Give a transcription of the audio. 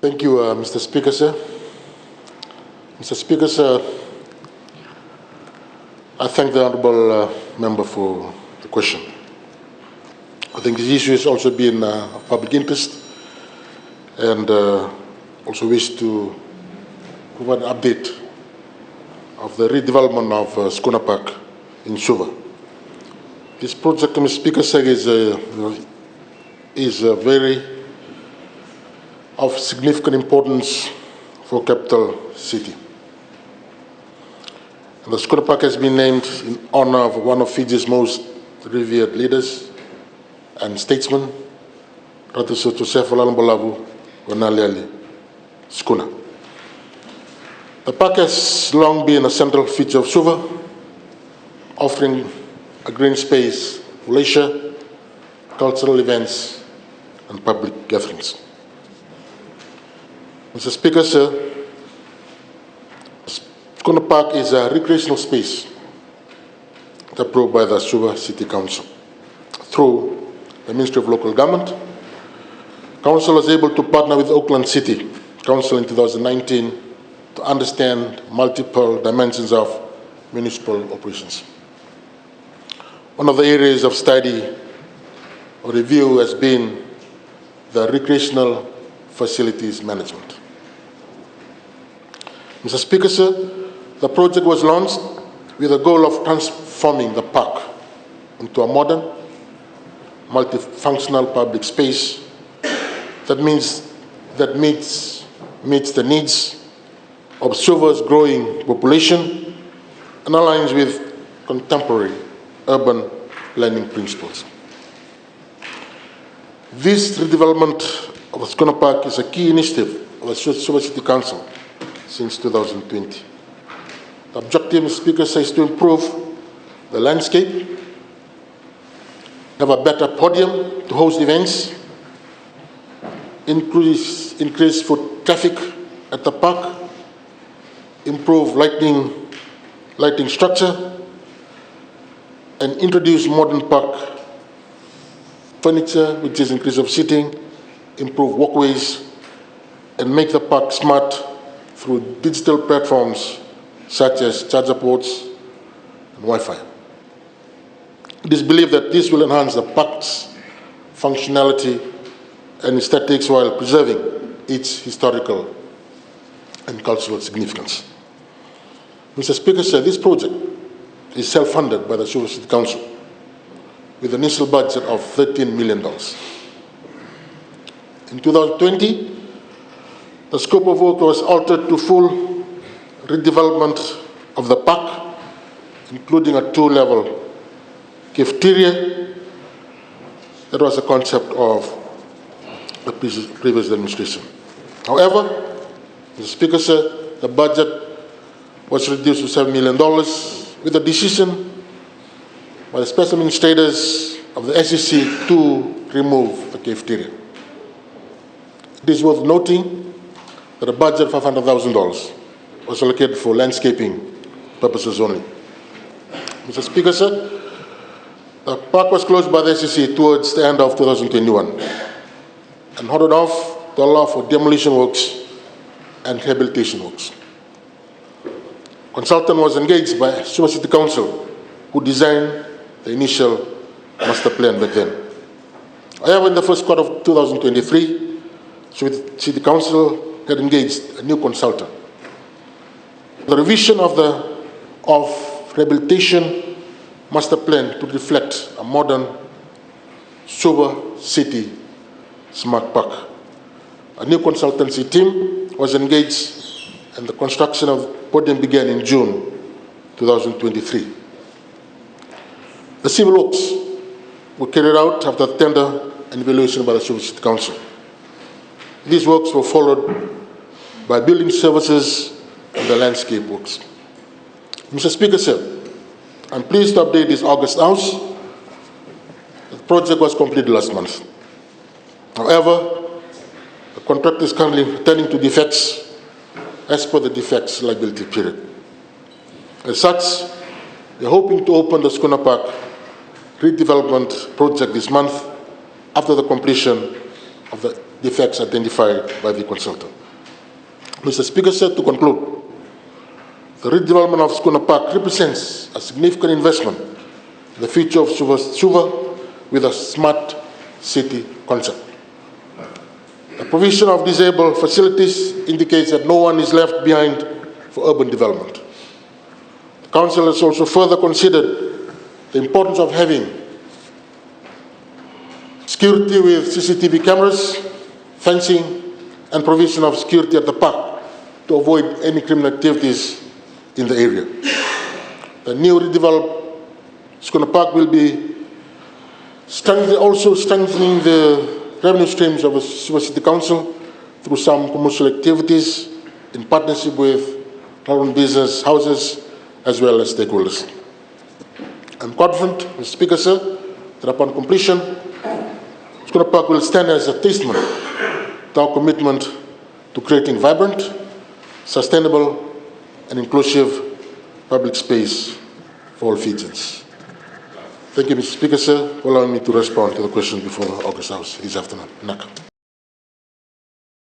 Thank you, Mr. Speaker, sir. Mr. Speaker, sir, I thank the Honourable Member for the question. I think this issue has also been of public interest, and also wish to provide an update of the redevelopment of Sukuna Park in Suva. This project, Mr. Speaker, sir, is very of significant importance for capital city. And the Sukuna Park has been named in honor of one of Fiji's most revered leaders and statesmen, Ratu Sefo Lalambolavu Wanaliali Sukuna. The park has long been a central feature of Suva, offering a green space for leisure, cultural events, and public gatherings. Mr. Speaker, sir, Sukuna Park is a recreational space approved by the Suva City Council. Through the Ministry of Local Government, Council was able to partner with Auckland City Council in 2019 to understand multiple dimensions of municipal operations. One of the areas of study or review has been the recreational facilities management. Mr. Speaker, sir, the project was launched with the goal of transforming the park into a modern, multifunctional public space that meets the needs of Suva's growing population and aligns with contemporary urban planning principles. This redevelopment of the Sukuna Park is a key initiative of the Suva City Council since 2020. The objective, Mr. Speaker, is to improve the landscape, have a better podium to host events, increase foot traffic at the park, improve lighting structure, and introduce modern park furniture, which is increase of seating, improve walkways, and make the park smart through digital platforms such as charger ports and Wi-Fi. It is believed that this will enhance the park's functionality and aesthetics while preserving its historical and cultural significance. Mr. Speaker, sir, this project is self-funded by the Suva City Council with an initial budget of $13 million. In 2020, the scope of work was altered to full redevelopment of the park, including a 2-level cafeteria. That was a concept of the previous administration. However, Mr. Speaker, sir, the budget was reduced to $7 million with a decision by the special administrators of the SEC to remove the cafeteria. It is worth noting that a budget of $500,000 was allocated for landscaping purposes only. Mr. Speaker, sir, the park was closed by the SEC towards the end of 2021 and ordered off to allow for demolition works and rehabilitation works. Consultant was engaged by Suva City Council, who designed the initial master plan back then. However, in the first quarter of 2023, Suva City Council had engaged a new consultant. The revision of the rehabilitation master plan to reflect a modern Suva City smart park. A new consultancy team was engaged and the construction of the podium began in June 2023. The civil works were carried out after tender and evaluation by the Suva City Council. These works were followed by building services and the landscape works. Mr. Speaker, sir, I'm pleased to update this August House. The project was completed last month. However, the contractor is currently returning to defects as per the defects liability period. As such, we are hoping to open the Sukuna Park redevelopment project this month after the completion of the defects identified by the consultant. Mr. Speaker, sir, to conclude, the redevelopment of Sukuna Park represents a significant investment in the future of Suva with a smart city concept. The provision of disabled facilities indicates that no one is left behind for urban development. The Council has also further considered the importance of having security with CCTV cameras, fencing, and provision of security at the park to avoid any criminal activities in the area. The new redeveloped Sukuna Park will be also strengthening the revenue streams of the Suva City Council through some commercial activities in partnership with our business houses as well as stakeholders. I'm confident, Mr. Speaker, sir, that upon completion, Sukuna Park will stand as a testament to our commitment to creating vibrant, sustainable, and inclusive public space for all Fijians. Thank you, Mr. Speaker, sir, for allowing me to respond to the question before the August House this afternoon. Naka.